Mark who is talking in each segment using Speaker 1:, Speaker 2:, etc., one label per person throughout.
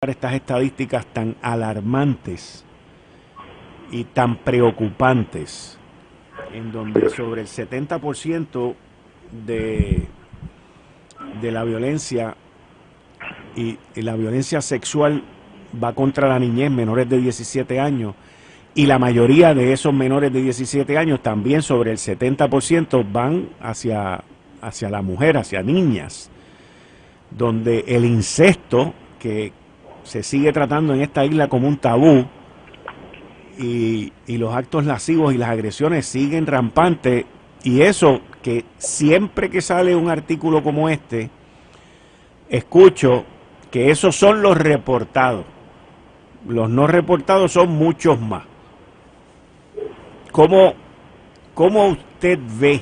Speaker 1: estas estadísticas tan alarmantes y tan preocupantes, en donde sobre el 70% de, de la violencia y la violencia sexual va contra la niñez, menores de 17 años, y la mayoría de esos menores de 17 años, también sobre el 70%, van hacia la mujer, hacia niñas, donde el incesto, que se sigue tratando en esta isla como un tabú, y los actos lascivos y las agresiones siguen rampantes, y eso que siempre que sale un artículo como este, escucho que esos son los reportados. Los no reportados son muchos más. ¿Cómo usted ve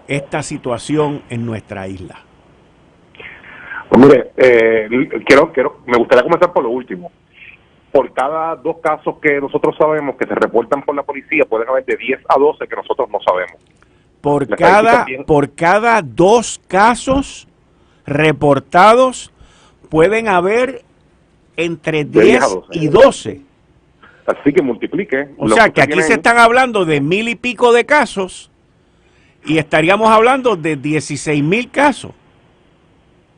Speaker 1: esta situación en nuestra isla?
Speaker 2: Pues mire, me gustaría comenzar por lo último. Por cada 2 casos que nosotros sabemos que se reportan por la policía, pueden haber de 10 a 12 que nosotros no sabemos.
Speaker 1: Por cada 2 casos reportados, pueden haber entre 10 y 12.
Speaker 2: Así que multiplique.
Speaker 1: O sea, que aquí se están hablando de 1000 y pico de casos y estaríamos hablando de 16,000 casos.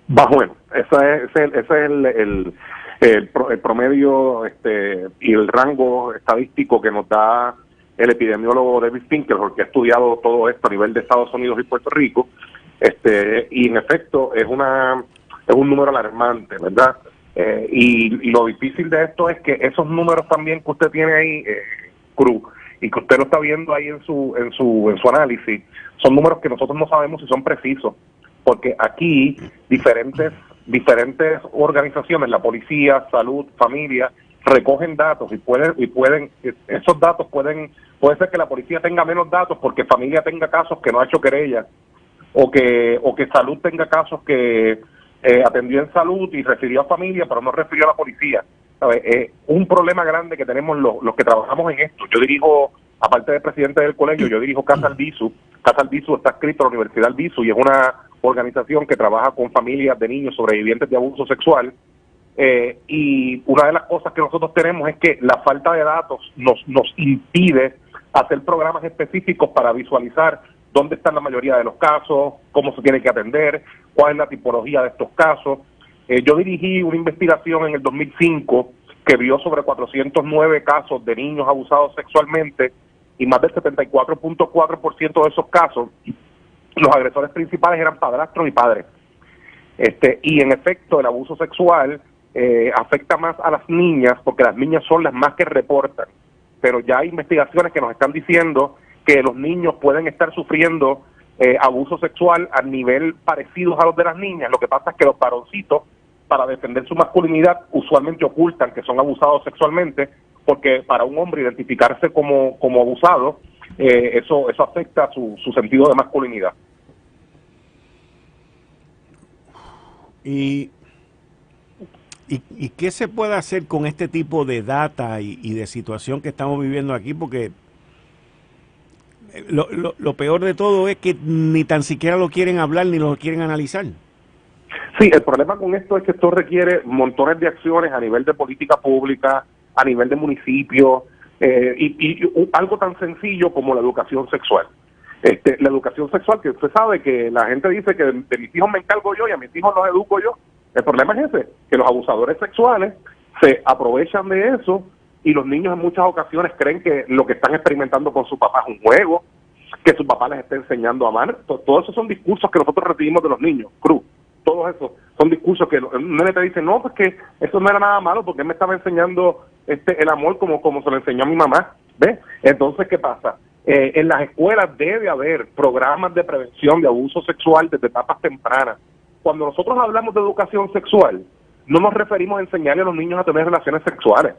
Speaker 2: Bueno, ese es el promedio y el rango estadístico que nos da el epidemiólogo David Finkelhorn, que ha estudiado todo esto a nivel de Estados Unidos y Puerto Rico, y en efecto es un número alarmante, ¿verdad? Y lo difícil de esto es que esos números también que usted tiene ahí, Cruz, y que usted lo está viendo ahí en su análisis, son números que nosotros no sabemos si son precisos, porque aquí diferentes organizaciones, la policía, salud, familia, recogen datos y pueden esos datos puede ser que la policía tenga menos datos porque familia tenga casos que no ha hecho querella, o que salud tenga casos que atendió en salud y refirió a familia pero no refirió a la policía. ¿Sabe? Un problema grande que tenemos los que trabajamos en esto. Yo dirijo, aparte de presidente del colegio, yo dirijo Casa Albizu. Casa Albizu está adscrito a la Universidad Albizu y es una organización que trabaja con familias de niños sobrevivientes de abuso sexual, y una de las cosas que nosotros tenemos es que la falta de datos nos impide hacer programas específicos para visualizar dónde están la mayoría de los casos, cómo se tiene que atender, cuál es la tipología de estos casos. Yo dirigí una investigación en el 2005 que vio sobre 409 casos de niños abusados sexualmente, y más del 74.4% de esos casos los agresores principales eran padrastros y padres. Y en efecto el abuso sexual afecta más a las niñas porque las niñas son las más que reportan, pero ya hay investigaciones que nos están diciendo que los niños pueden estar sufriendo abuso sexual a nivel parecidos a los de las niñas. Lo que pasa es que los varoncitos, para defender su masculinidad, usualmente ocultan que son abusados sexualmente, porque para un hombre identificarse como abusado, eso afecta su sentido de masculinidad.
Speaker 1: ¿Y qué se puede hacer con este tipo de data y de situación que estamos viviendo aquí? Porque lo peor de todo es que ni tan siquiera lo quieren hablar ni lo quieren analizar.
Speaker 2: Sí, el problema con esto es que esto requiere montones de acciones a nivel de política pública, a nivel de municipio, y algo tan sencillo como la educación sexual. La educación sexual, que usted sabe que la gente dice que de mis hijos me encargo yo y a mis hijos los educo yo. El problema es ese, que los abusadores sexuales se aprovechan de eso y los niños en muchas ocasiones creen que lo que están experimentando con su papá es un juego, que su papá les está enseñando a amar. Todo eso son discursos que nosotros recibimos de los niños, Cruz. Todos esos son discursos que un nene te dice, no, pues que eso no era nada malo porque él me estaba enseñando el amor como se lo enseñó a mi mamá. ¿Ves? Entonces, ¿qué pasa? En las escuelas debe haber programas de prevención de abuso sexual desde etapas tempranas. Cuando nosotros hablamos de educación sexual, no nos referimos a enseñarle a los niños a tener relaciones sexuales.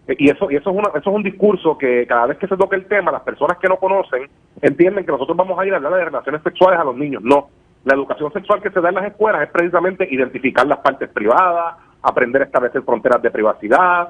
Speaker 2: Y eso es un discurso que cada vez que se toca el tema, las personas que no conocen entienden que nosotros vamos a ir a hablar de relaciones sexuales a los niños. No, la educación sexual que se da en las escuelas es precisamente identificar las partes privadas, aprender a establecer fronteras de privacidad.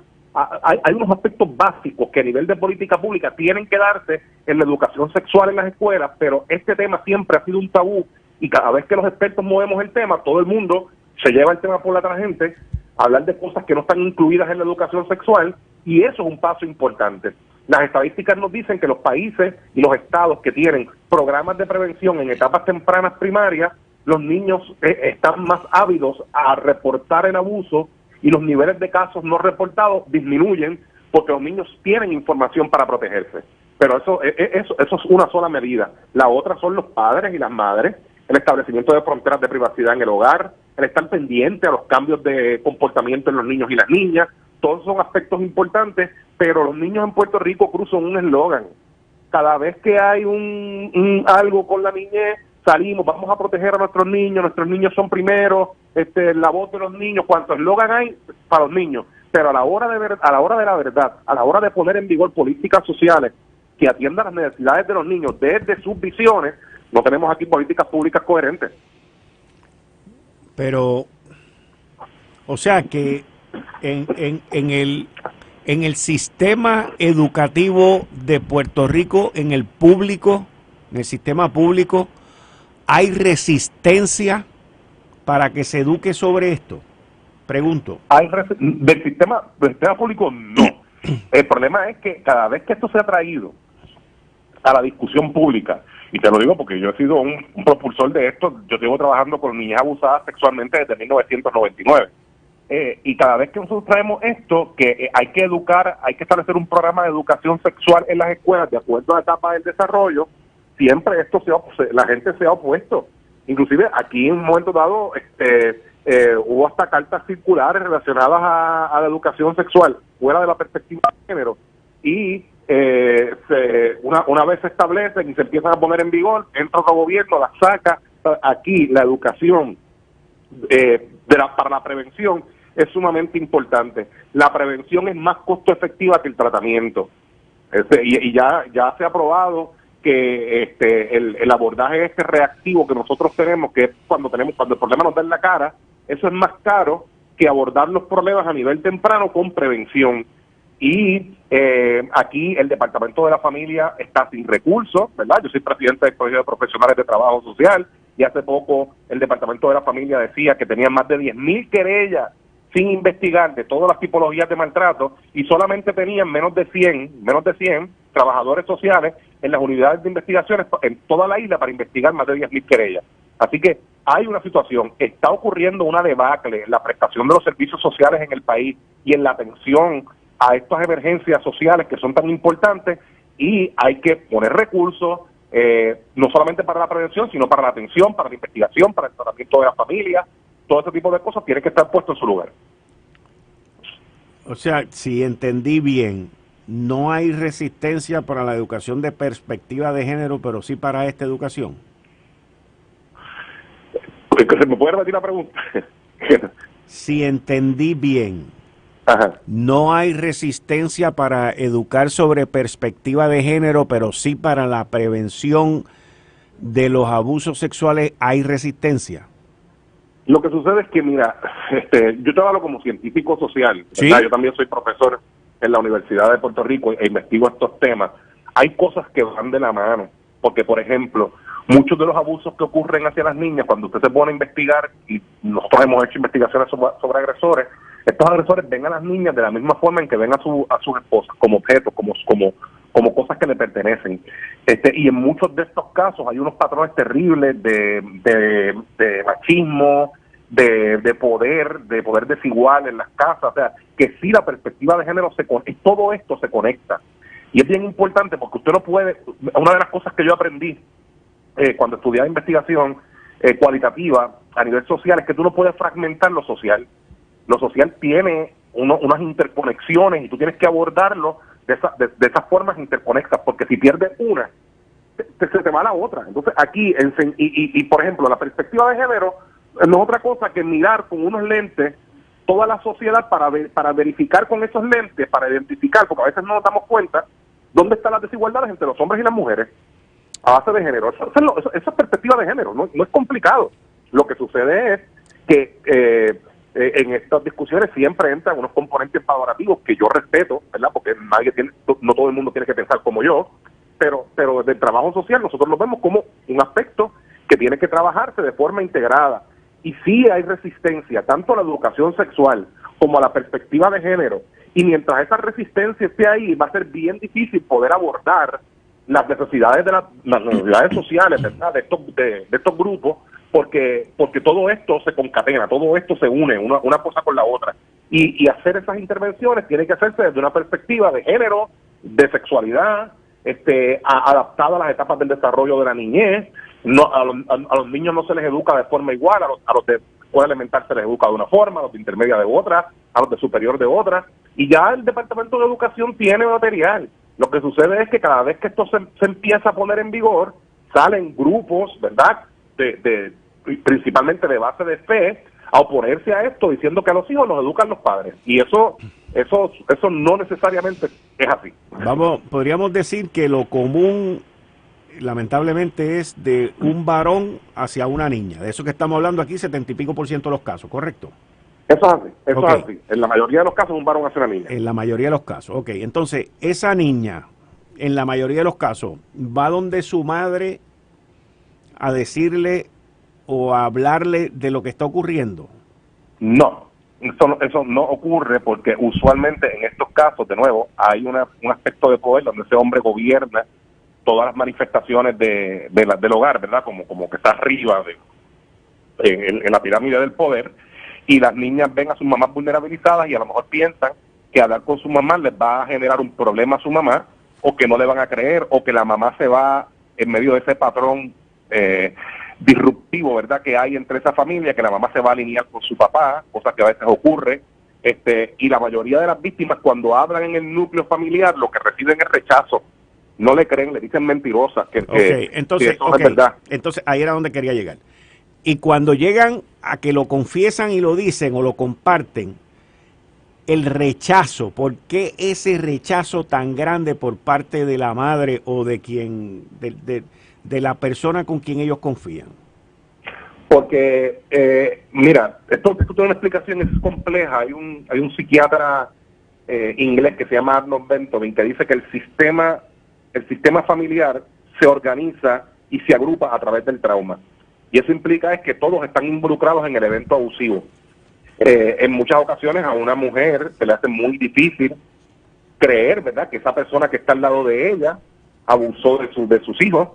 Speaker 2: Hay unos aspectos básicos que a nivel de política pública tienen que darse en la educación sexual en las escuelas, pero este tema siempre ha sido un tabú y cada vez que los expertos movemos el tema, todo el mundo se lleva el tema por la tangente hablar de cosas que no están incluidas en la educación sexual, y eso es un paso importante. Las estadísticas nos dicen que los países y los estados que tienen programas de prevención en etapas tempranas primarias, los niños están más ávidos a reportar el abuso y los niveles de casos no reportados disminuyen porque los niños tienen información para protegerse. Pero eso es una sola medida. La otra son los padres y las madres, el establecimiento de fronteras de privacidad en el hogar, el estar pendiente a los cambios de comportamiento en los niños y las niñas. Todos son aspectos importantes, pero los niños en Puerto Rico cruzan un eslogan. Cada vez que hay algo con la niñez, salimos, vamos a proteger a nuestros niños son primero, la voz de los niños, cuántos eslogan hay para los niños, pero a la hora de la verdad, a la hora de poner en vigor políticas sociales que atiendan las necesidades de los niños desde sus visiones, no tenemos aquí políticas públicas coherentes.
Speaker 1: Pero, o sea que en el sistema educativo de Puerto Rico, en el sistema público, ¿hay resistencia para que se eduque sobre esto? Pregunto.
Speaker 2: Del sistema público, no. El problema es que cada vez que esto se ha traído a la discusión pública, y te lo digo porque yo he sido un propulsor de esto, yo llevo trabajando con niñas abusadas sexualmente desde 1999. Y cada vez que nosotros traemos esto, que hay que educar, hay que establecer un programa de educación sexual en las escuelas de acuerdo a la etapa del desarrollo, siempre la gente se ha opuesto. Inclusive aquí en un momento dado hubo hasta cartas circulares relacionadas a la educación sexual fuera de la perspectiva de género, y una vez se establecen y se empiezan a poner en vigor, entra otro gobierno, la saca. Aquí la educación para la prevención es sumamente importante. La prevención es más costo efectiva que el tratamiento. Y ya se ha probado que el abordaje reactivo que nosotros tenemos, que es cuando el problema nos da en la cara, eso es más caro que abordar los problemas a nivel temprano con prevención. Y aquí el Departamento de la Familia está sin recursos, ¿verdad? Yo soy presidente del Colegio de Profesionales de Trabajo Social, y hace poco el Departamento de la Familia decía que tenía más de 10,000 querellas sin investigar de todas las tipologías de maltrato, y solamente tenían menos de 100 trabajadores sociales en las unidades de investigaciones en toda la isla para investigar más de 10,000 querellas. Así que hay una situación, está ocurriendo una debacle en la prestación de los servicios sociales en el país y en la atención a estas emergencias sociales que son tan importantes, y hay que poner recursos, no solamente para la prevención, sino para la atención, para la investigación, para el tratamiento de la familia. Todo ese tipo de cosas tienen que estar puestos en su lugar.
Speaker 1: O sea, si entendí bien, no hay resistencia para la educación de perspectiva de género, pero sí para esta educación.
Speaker 2: ¿Se me puede repetir la pregunta?
Speaker 1: Si entendí bien,
Speaker 2: ajá,
Speaker 1: no hay resistencia para educar sobre perspectiva de género, pero sí para la prevención de los abusos sexuales hay resistencia.
Speaker 2: Lo que sucede es que, mira, yo trabajo como científico social,
Speaker 1: ¿sí?
Speaker 2: Yo también soy profesor en la Universidad de Puerto Rico e investigo estos temas. Hay cosas que van de la mano, porque, por ejemplo, muchos de los abusos que ocurren hacia las niñas, cuando usted se pone a investigar, y nosotros hemos hecho investigaciones sobre agresores, estos agresores ven a las niñas de la misma forma en que ven a sus esposas, como objetos, como cosas que le pertenecen. Y en muchos de estos casos hay unos patrones terribles de machismo, de poder desigual en las casas. O sea, que sí, la perspectiva de género todo esto se conecta. Y es bien importante porque usted no puede. Una de las cosas que yo aprendí cuando estudiaba investigación cualitativa a nivel social es que tú no puedes fragmentar lo social. Lo social tiene unas interconexiones y tú tienes que abordarlo de esas formas interconexas, porque si pierdes una, se te va la otra. Entonces aquí, por ejemplo, la perspectiva de género no es otra cosa que mirar con unos lentes toda la sociedad para verificar con esos lentes, para identificar, porque a veces no nos damos cuenta dónde están las desigualdades entre los hombres y las mujeres a base de género. Esa es perspectiva de género, no es complicado. Lo que sucede es que en estas discusiones siempre entran unos componentes favorativos que yo respeto, ¿verdad? Porque no todo el mundo tiene que pensar como yo, pero desde el trabajo social nosotros lo vemos como un aspecto que tiene que trabajarse de forma integrada. Y sí hay resistencia, tanto a la educación sexual como a la perspectiva de género. Y mientras esa resistencia esté ahí, va a ser bien difícil poder abordar las necesidades las necesidades sociales, ¿verdad? De estos grupos, porque todo esto se concatena, todo esto se une, una cosa con la otra. Y hacer esas intervenciones tiene que hacerse desde una perspectiva de género, de sexualidad, adaptada a las etapas del desarrollo de la niñez. No, a los niños no se les educa de forma igual, a los de escuela elemental se les educa de una forma, a los de intermedia de otra, a los de superior de otra, y ya el Departamento de Educación tiene material. Lo que sucede es que cada vez que esto se empieza a poner en vigor, salen grupos, ¿verdad?, principalmente de base de fe, a oponerse a esto, diciendo que a los hijos los educan los padres. Y eso no necesariamente es así.
Speaker 1: Podríamos decir que lo común, lamentablemente, es de un varón hacia una niña. De eso que estamos hablando aquí, 70 y pico % de los casos, ¿correcto?
Speaker 2: Eso es así, es así. En la mayoría de los casos, un varón hacia una niña.
Speaker 1: En la mayoría de los casos, ok. Entonces, esa niña, en la mayoría de los casos, va donde su madre a decirle o a hablarle de lo que está ocurriendo.
Speaker 2: No, eso no ocurre porque usualmente en estos casos, de nuevo, hay un aspecto de poder donde ese hombre gobierna todas las manifestaciones del hogar, ¿verdad? Como que está arriba en la pirámide del poder, y las niñas ven a sus mamás vulnerabilizadas y a lo mejor piensan que hablar con su mamá les va a generar un problema a su mamá, o que no le van a creer, o que la mamá se va en medio de ese patrón disruptivo, ¿verdad?, que hay entre esa familia, que la mamá se va a alinear con su papá, cosa que a veces ocurre, y la mayoría de las víctimas, cuando hablan en el núcleo familiar, lo que reciben es rechazo. No le creen, le dicen mentirosas, que eso es verdad.
Speaker 1: Entonces, ahí era donde quería llegar. Y cuando llegan a que lo confiesan y lo dicen o lo comparten, el rechazo, ¿por qué ese rechazo tan grande por parte de la madre o de quien, de la persona con quien ellos confían?
Speaker 2: Porque, mira, esto tiene una explicación, es compleja. Hay un psiquiatra inglés que se llama Arnold Bentovin, que dice que el sistema familiar se organiza y se agrupa a través del trauma. Y eso implica es que todos están involucrados en el evento abusivo. En muchas ocasiones a una mujer se le hace muy difícil creer, ¿verdad?, que esa persona que está al lado de ella abusó de sus hijos.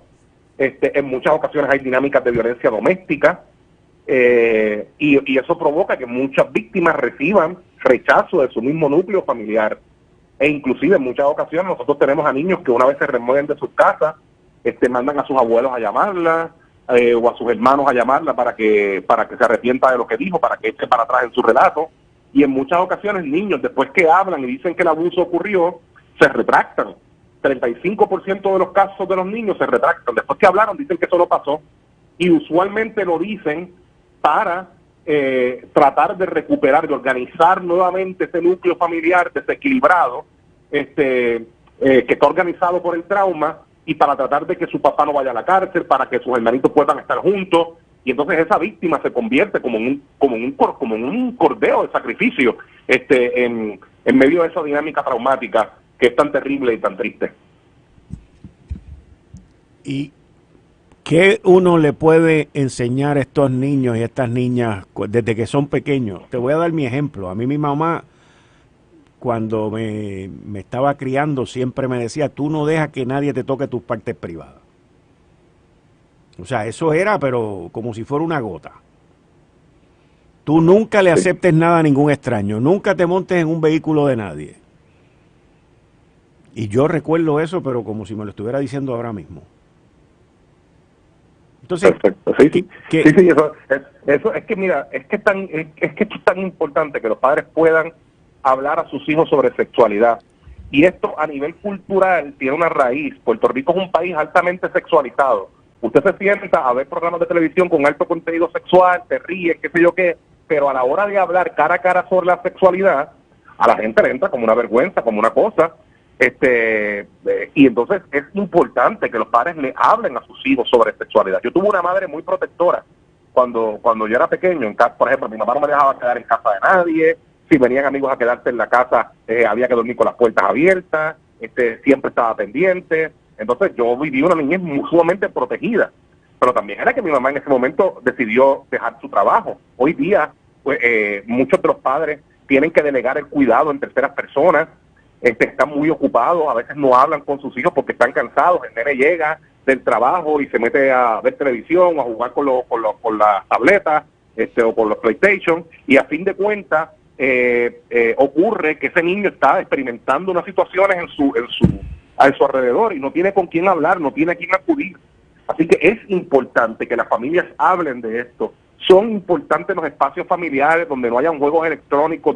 Speaker 2: En muchas ocasiones hay dinámicas de violencia doméstica, y eso provoca que muchas víctimas reciban rechazo de su mismo núcleo familiar. E inclusive en muchas ocasiones nosotros tenemos a niños que una vez se remueven de sus casas, mandan a sus abuelos a llamarla, o a sus hermanos a llamarla para que se arrepienta de lo que dijo, para que eche para atrás en su relato. Y en muchas ocasiones niños, después que hablan y dicen que el abuso ocurrió, se retractan. 35% de los casos de los niños se retractan. Después que hablaron, dicen que eso no pasó. Y usualmente lo dicen para tratar de recuperar, de organizar nuevamente ese núcleo familiar desequilibrado, que está organizado por el trauma, y para tratar de que su papá no vaya a la cárcel, para que sus hermanitos puedan estar juntos. Y entonces esa víctima se convierte como en un cordero de sacrificio en medio de esa dinámica traumática que es tan terrible y tan triste.
Speaker 1: ¿Y qué uno le puede enseñar a estos niños y a estas niñas desde que son pequeños? Te voy a dar mi ejemplo. A mí mi mamá, cuando me estaba criando, siempre me decía, tú no dejas que nadie te toque tus partes privadas. O sea, eso era, pero como si fuera una gota. Tú nunca le aceptes nada a ningún extraño, nunca te montes en un vehículo de nadie. Y yo recuerdo eso, pero como si me lo estuviera diciendo ahora mismo. Entonces,
Speaker 2: perfecto. Sí, eso es que mira, es que esto es tan importante que los padres puedan hablar a sus hijos sobre sexualidad. Y esto a nivel cultural tiene una raíz. Puerto Rico es un país altamente sexualizado. Usted se sienta a ver programas de televisión con alto contenido sexual, te ríe, qué sé yo qué, pero a la hora de hablar cara a cara sobre la sexualidad, a la gente le entra como una vergüenza, como una cosa. Y entonces es importante que los padres le hablen a sus hijos sobre sexualidad. Yo tuve una madre muy protectora cuando yo era pequeño. En casa, por ejemplo, mi mamá no me dejaba quedar en casa de nadie. Si venían amigos a quedarse en la casa, había que dormir con las puertas abiertas. Siempre estaba pendiente. Entonces yo viví una niñez sumamente protegida. Pero también era que mi mamá en ese momento decidió dejar su trabajo. Hoy día, pues, muchos de los padres tienen que delegar el cuidado en terceras personas, están muy ocupados, a veces no hablan con sus hijos porque están cansados. El nene llega del trabajo y se mete a ver televisión o a jugar con las tabletas o con los PlayStation, y a fin de cuentas ocurre que ese niño está experimentando unas situaciones a su alrededor y no tiene con quién hablar, no tiene a quién acudir. Así que es importante que las familias hablen de esto. Son importantes los espacios familiares donde no hayan juegos electrónicos,